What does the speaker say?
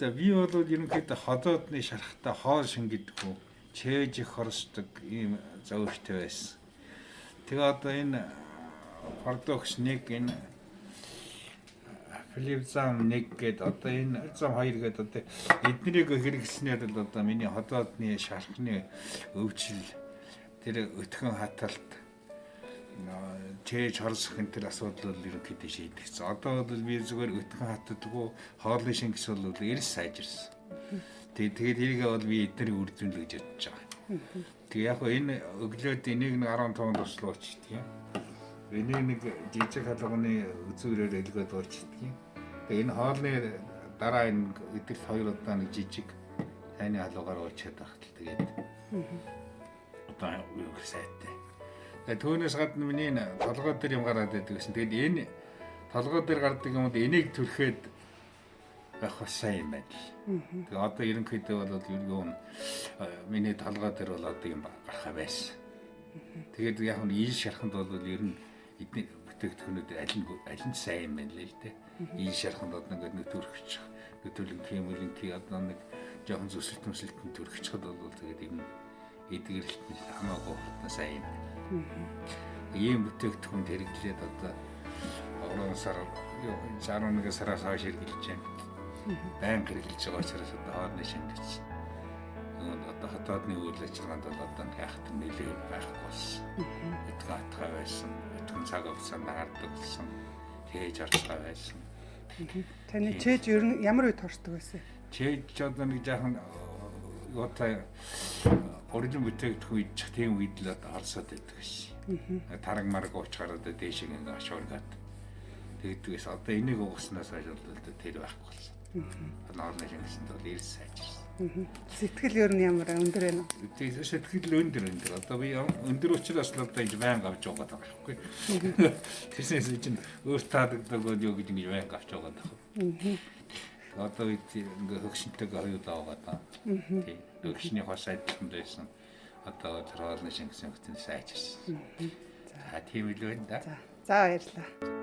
За би бол ерөнхийдөө ходоодны шархтаа хоол шин гэдэг үү чээж их хорсдог ийм зовлттой байсан. Тэгээ одоо энэ парадокс нэг энэ Филипп зам 1 гээд одоо энэ зам 2 гээд одоо эднийг хэрэглэснээр л одоо миний ходоодны шархны өвчл тэр өтгөн хаталт чээж хорсох энэ төр асуудал бол ерөнхийдөө шийдэгдсэн. Одоо бол би зүгээр өтгөн хатдаггүй хоолны шингэс бол эрс сайжирсан. Тэгээд эргээ бол би эдний үр дүн л гэж бодож байгаа. Тэг яг энэ өглөөд энийг 15 туслууч тийм. Энийг нэг жижиг халганы үзүүрээр элгээд уурчдаг. Тэгээ энэ хоолны дараа энэ эдгэрт 2 удаа нэг жижиг тайны халуугаар уучаад байх л тэгээд одоо юу сайтай. Тэгээ түүнээс гадна миний толгой дээр юм гараад байдаг гэсэн. Тэгээд энэ толгой дээр гардаг юмд энийг түрхээд байх сайн юм байна. Тэгээ одоо ерөнхийдөө бол юу миний толгой дээр бол одоо юм гарахаа байсан. Тэгээд яг нь ил шарханд бол ер нь эдний бүтээгдэхүүнүүд аль нь сайн юм байна лээ л дээ. Ил шарханд одоо ингээд нөтөрөгч нөтөлөг хэмүүлэнхий одоо нэг жоохон зүсэлтэн төрөгчхөд бол тэгээд юм эдгэрэлт нь хамаагүй хурдан сайн юм. Ийм бүтээгдэхүүн хэрэглээд одоо 3 сар 11 сараас хойш хэрэглэж байна. Байн хэрэглэж байгаа учраас одоо хоолны шингэц. Одоо хотоодны үйл ажиллагаанд бол одоо яхад нэлээд байхгүй болсон. Эдгээр атгаа байсан, эдгээр цаг хугацаанд гардаг болсон, тээж арцгаа байсан. Таны чээж ер нь ямар үед хорсдог байсан? Чээж одоо нэг жаахан юутай оригин бүтээгдэхүүн идчих тийм үед л орсоод байдаг шээ. Тараг марг уучгаар одоо дээш ингээ ашуургаад тэгдгээс одоо энийг угаснаас хойш бол тэр байхгүй болсон. Хоолны шингэсэнд бол эрс сайжирсан. Сэтгэл ер нь ямар өндөр байна уу? Тэгээд сэтгэл өндөр. Одоо би өндөр учраас л одоо ингэ байн авч байгаа байхгүй. Тэрнээс чинь өөр таадагдаг юу гэж ингэ байн авч байгаа байхгүй. Одоо ингэ хөгшинтэйгээ хоёулаа байгаа даа. Тийм. Хөгшний хос сайдланд байсан. Одоо тэр хоолны шингэсэн хөтөн сайжирсан. За тийм л байна да. За баярлалаа.